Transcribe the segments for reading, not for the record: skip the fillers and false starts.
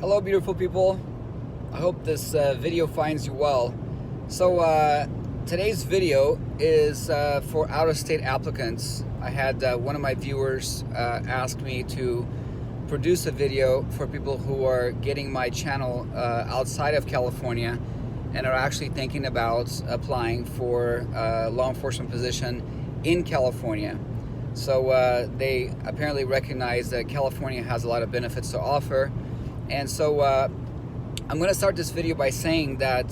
Hello, beautiful people. I hope this video finds you well. So today's video is for out-of-state applicants. I had one of my viewers ask me to produce a video for people who are getting my channel outside of California and are actually thinking about applying for a law enforcement position in California. So they apparently recognize that California has a lot of benefits to offer. And so I'm going to start this video by saying that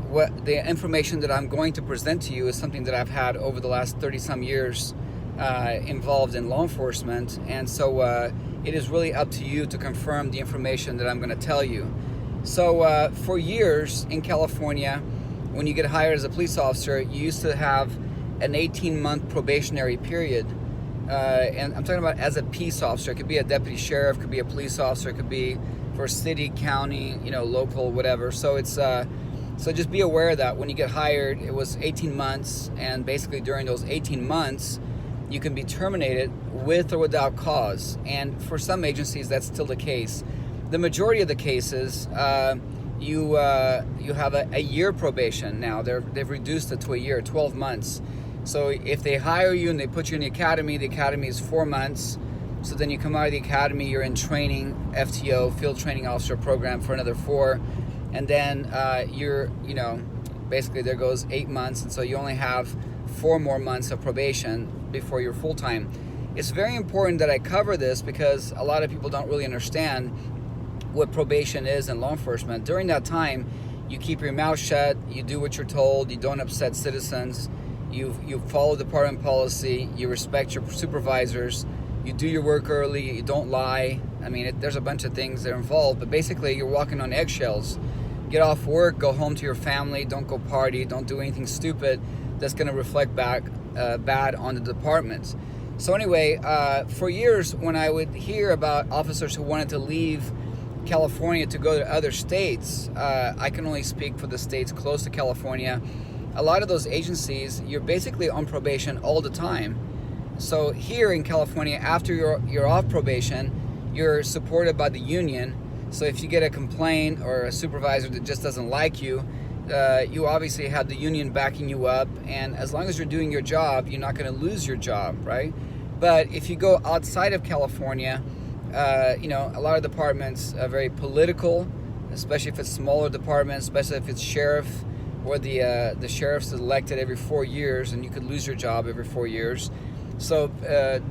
what the information that I'm going to present to you is something that I've had over the last 30 some years involved in law enforcement. And so it is really up to you to confirm the information that I'm going to tell you. So for years in California, when you get hired as a police officer, you used to have an 18-month probationary period. And I'm talking about as a peace officer. It could be a deputy sheriff, could be a police officer, it could be for city, county, local, whatever. So it's so just be aware that when you get hired, it was 18 months, and basically during those 18 months, you can be terminated with or without cause. And for some agencies, that's still the case. The majority of the cases, you have a year probation now. They've reduced it to a year, 12 months. So if they hire you and they put you in the academy is 4 months. So then you come out of the academy, you're in training, FTO, field training officer program, for another 4. And then basically there goes 8 months. And so you only have 4 more months of probation before you're full-time. It's very important that I cover this because a lot of people don't really understand what probation is in law enforcement. During that time, you keep your mouth shut, you do what you're told, you don't upset citizens, you follow department policy, you respect your supervisors, you do your work early, you don't lie. I mean, there's a bunch of things that are involved, but basically you're walking on eggshells. Get off work, go home to your family, don't go party, don't do anything stupid that's going to reflect back bad on the department. So anyway, for years when I would hear about officers who wanted to leave California to go to other states, I can only speak for the states close to California. A lot of those agencies, you're basically on probation all the time. So here in California, after you're off probation, you're supported by the union. So if you get a complaint or a supervisor that just doesn't like you, you obviously have the union backing you up. And as long as you're doing your job, you're not going to lose your job, right? But if you go outside of California, a lot of departments are very political, especially if it's smaller departments, especially if it's sheriff, or the sheriff's elected every 4 years, and you could lose your job every 4 years. So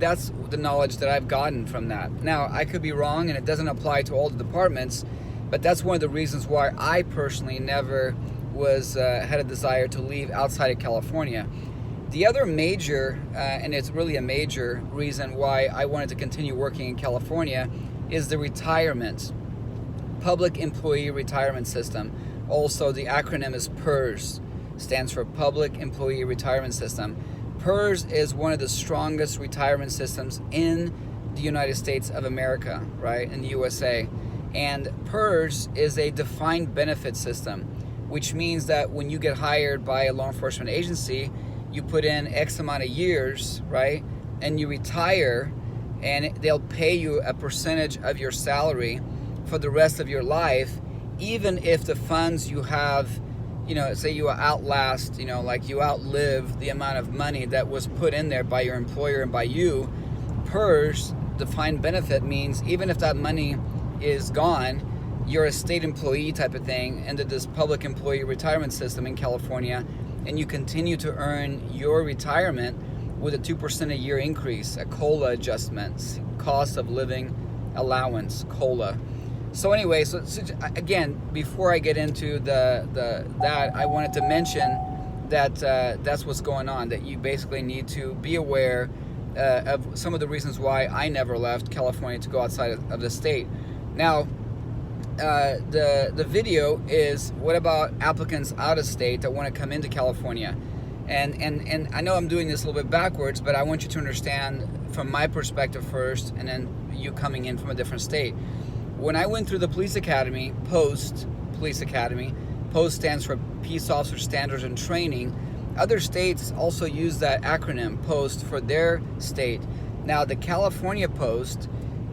that's the knowledge that I've gotten from that. Now, I could be wrong, and it doesn't apply to all the departments, but that's one of the reasons why I personally never had a desire to leave outside of California. The other major, and it's really a major reason why I wanted to continue working in California, is the retirement, Public Employee Retirement System. Also, the acronym is PERS, stands for Public Employee Retirement System. PERS is one of the strongest retirement systems in the United States of America, right, in the USA. And PERS is a defined benefit system, which means that when you get hired by a law enforcement agency, you put in X amount of years, right, and you retire, and they'll pay you a percentage of your salary for the rest of your life, even if the funds you have, say you outlast, like you outlive the amount of money that was put in there by your employer and by you. PERS, defined benefit, means even if that money is gone, you're a state employee type of thing under this Public Employee Retirement System in California, and you continue to earn your retirement with a 2% a year increase, a COLA adjustment, cost of living allowance, COLA. So anyway, so again, before I get into that, I wanted to mention that that's what's going on, that you basically need to be aware of some of the reasons why I never left California to go outside of the state. Now, the video is, what about applicants out of state that want to come into California? And I know I'm doing this a little bit backwards, but I want you to understand from my perspective first, and then you coming in from a different state. When I went through the police academy, POST stands for Peace Officer Standards and Training. Other states also use that acronym, POST, for their state. Now, the California POST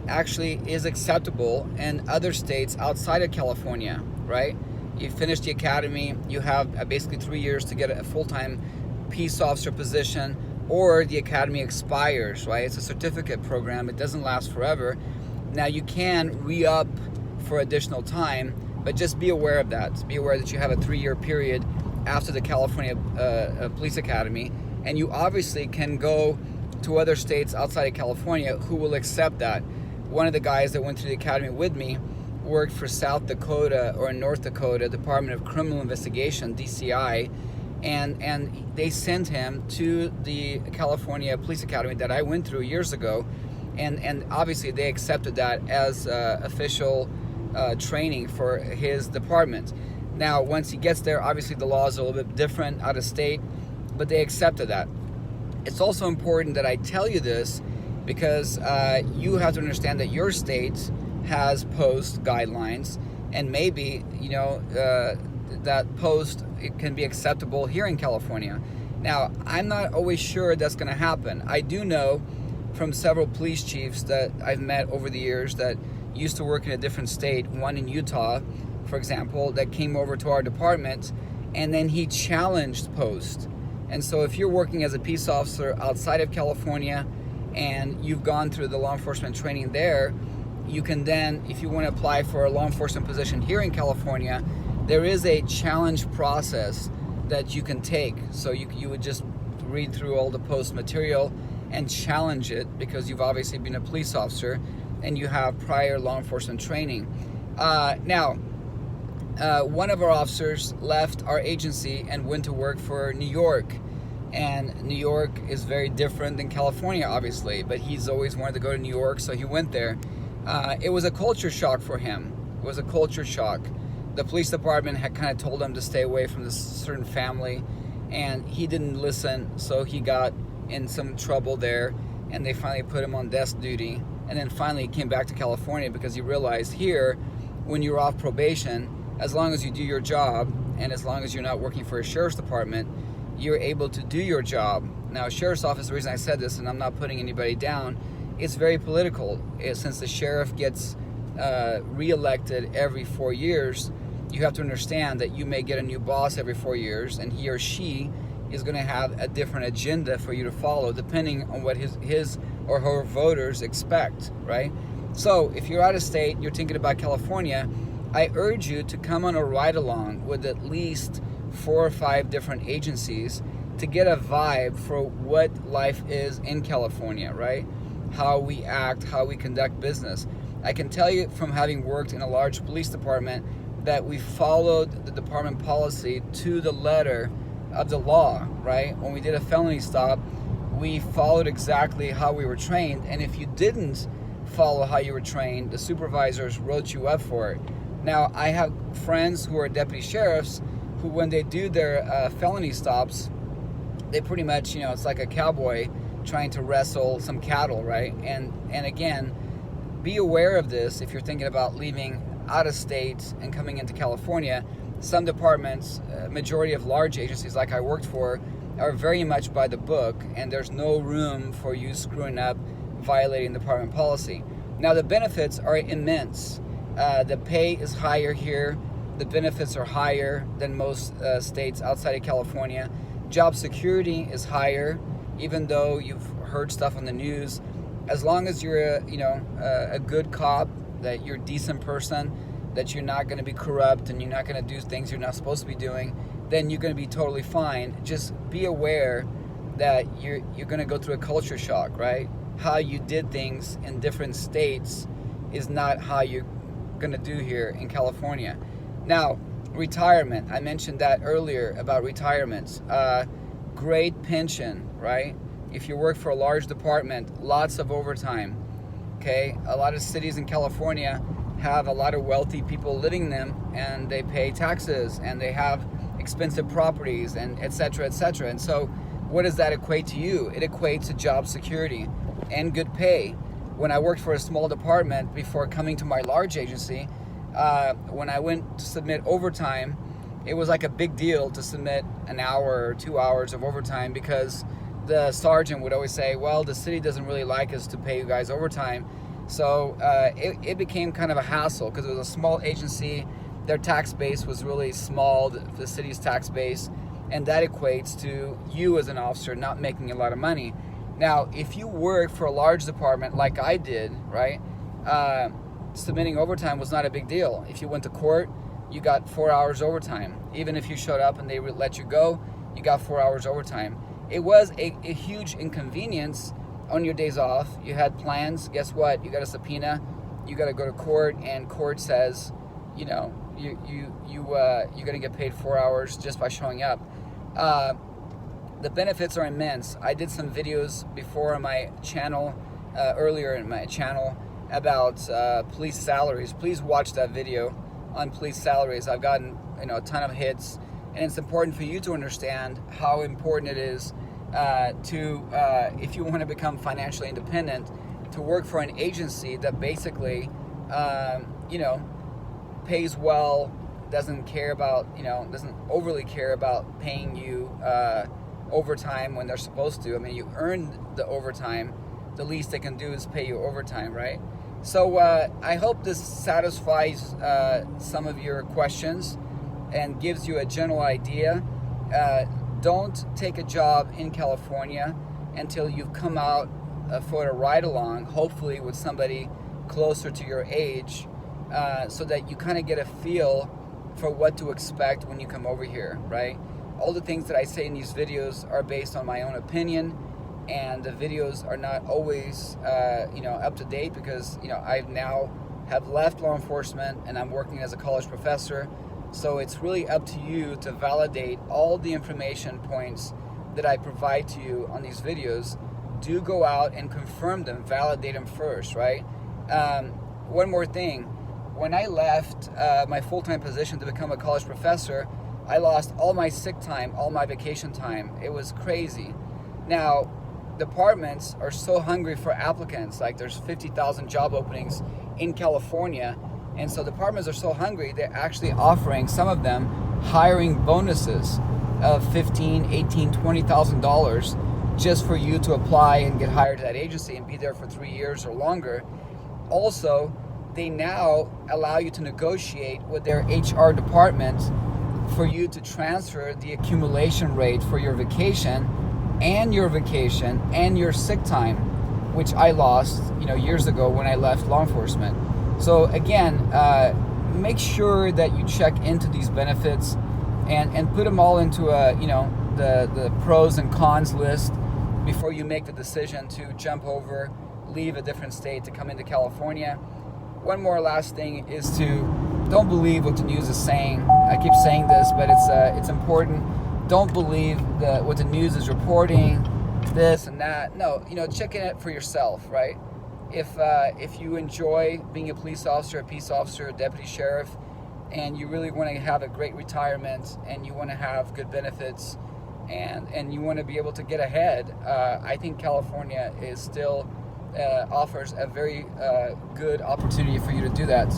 actually is acceptable in other states outside of California, right? You finish the academy, you have basically 3 years to get a full-time peace officer position, or the academy expires, right? It's a certificate program, it doesn't last forever. Now you can re-up for additional time, but just be aware of that. Be aware that you have a 3-year period after the California Police Academy, and you obviously can go to other states outside of California who will accept that. One of the guys that went through the academy with me worked for South Dakota or North Dakota Department of Criminal Investigation, DCI, and they sent him to the California Police Academy that I went through years ago, and obviously they accepted that as official training for his department. Now, once he gets there, obviously the law is a little bit different out of state, but they accepted that. It's also important that I tell you this because you have to understand that your state has post guidelines, and maybe that post, it can be acceptable here in California. Now, I'm not always sure that's going to happen. I do know from several police chiefs that I've met over the years that used to work in a different state, one in Utah, for example, that came over to our department, and then he challenged post. And so if you're working as a peace officer outside of California and you've gone through the law enforcement training there, you can then, if you want to apply for a law enforcement position here in California, there is a challenge process that you can take. So you would just read through all the post material and challenge it because you've obviously been a police officer and you have prior law enforcement training. One of our officers left our agency and went to work for New York. And New York is very different than California, obviously, but he's always wanted to go to New York, so he went there. It was a culture shock for him. It was a culture shock. The police department had kind of told him to stay away from this certain family, and he didn't listen, so he got in some trouble there, and they finally put him on desk duty. And then finally he came back to California because he realized here, when you're off probation, as long as you do your job, and as long as you're not working for a sheriff's department, you're able to do your job. Now, a sheriff's office, the reason I said this, and I'm not putting anybody down, it's very political. Since the sheriff gets re-elected every 4 years, you have to understand that you may get a new boss every 4 years, and he or she is going to have a different agenda for you to follow, depending on what his or her voters expect, right? So if you're out of state, you're thinking about California, I urge you to come on a ride-along with at least 4 or 5 different agencies to get a vibe for what life is in California, right? How we act, how we conduct business. I can tell you from having worked in a large police department that we followed the department policy to the letter of the law, right? When we did a felony stop, we followed exactly how we were trained, and if you didn't follow how you were trained, the supervisors wrote you up for it. Now, I have friends who are deputy sheriffs who, when they do their felony stops, they pretty much, it's like a cowboy trying to wrestle some cattle, right? And again, be aware of this if you're thinking about leaving out of state and coming into California. Some departments, majority of large agencies like I worked for, are very much by the book, and there's no room for you screwing up, violating department policy. Now, the benefits are immense. The pay is higher here. The benefits are higher than most states outside of California. Job security is higher, even though you've heard stuff on the news. As long as you're a good cop, that you're a decent person, that you're not going to be corrupt and you're not going to do things you're not supposed to be doing, then you're going to be totally fine. Just be aware that you're going to go through a culture shock, right? How you did things in different states is not how you're going to do here in California. Now, retirement. I mentioned that earlier about retirements. Great pension, right? If you work for a large department, lots of overtime. Okay, a lot of cities in California have a lot of wealthy people living in them, and they pay taxes, and they have expensive properties, and et cetera, et cetera. And so what does that equate to you? It equates to job security and good pay. When I worked for a small department before coming to my large agency, when I went to submit overtime, it was like a big deal to submit an hour or 2 hours of overtime, because the sergeant would always say, well, the city doesn't really like us to pay you guys overtime. So it became kind of a hassle because it was a small agency. Their tax base was really small, the city's tax base, and that equates to you as an officer not making a lot of money. Now, if you work for a large department like I did, right, submitting overtime was not a big deal. If you went to court, you got 4 hours overtime. Even if you showed up and they would let you go, you got 4 hours overtime. It was a huge inconvenience on your days off. You had plans. Guess what? You got a subpoena. You got to go to court, and court says, you know, you're gonna get paid 4 hours just by showing up. The benefits are immense. I did some videos before on my channel, earlier in my channel, about police salaries. Please watch that video on police salaries. I've gotten a ton of hits, and it's important for you to understand how important it is if you want to become financially independent, to work for an agency that basically pays well, doesn't overly care about paying you overtime when they're supposed to. I mean, you earned the overtime. The least they can do is pay you overtime, right? So I hope this satisfies some of your questions and gives you a general idea. Don't take a job in California until you've come out for a ride along, hopefully with somebody closer to your age, so that you kind of get a feel for what to expect when you come over here, right? All the things that I say in these videos are based on my own opinion, and the videos are not always up to date because I now have left law enforcement and I'm working as a college professor. So it's really up to you to validate all the information points that I provide to you on these videos. Do go out and confirm them, validate them first, right? One more thing. When I left my full-time position to become a college professor, I lost all my sick time, all my vacation time. It was crazy. Now, departments are so hungry for applicants. Like, there's 50,000 job openings in California. And so departments are so hungry, they're actually offering, some of them, hiring bonuses of $15,000, $18,000, $20,000 just for you to apply and get hired to that agency and be there for 3 years or longer. Also, they now allow you to negotiate with their HR department for you to transfer the accumulation rate for your vacation and your sick time, which I lost years ago when I left law enforcement. So again, make sure that you check into these benefits and put them all into the pros and cons list before you make the decision to jump over, leave a different state to come into California. One more last thing is to don't believe what the news is saying. I keep saying this, but it's important. Don't believe what the news is reporting, this and that. No, check in it for yourself, right? If you enjoy being a police officer, a peace officer, a deputy sheriff, and you really want to have a great retirement and you want to have good benefits and you want to be able to get ahead, I think California is still offers a very good opportunity for you to do that.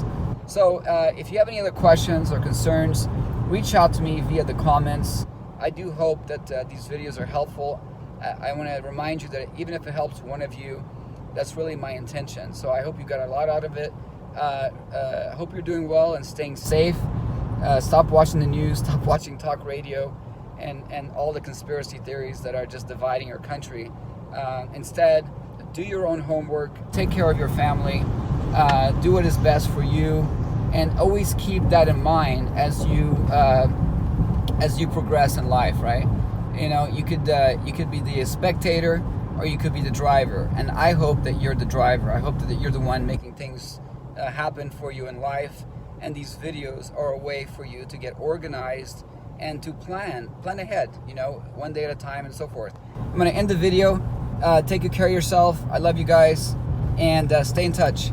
So if you have any other questions or concerns, reach out to me via the comments. I do hope that these videos are helpful. I want to remind you that even if it helps one of you, that's really my intention. So I hope you got a lot out of it. Hope you're doing well and staying safe. Stop watching the news, stop watching talk radio and all the conspiracy theories that are just dividing our country. Instead, do your own homework, take care of your family, do what is best for you, and always keep that in mind as you progress in life, right? You could be the spectator or you could be the driver, and I hope that you're the driver. I hope that you're the one making things happen for you in life, and these videos are a way for you to get organized and to plan ahead, one day at a time and so forth. I'm going to end the video. Take good care of yourself. I love you guys, and stay in touch.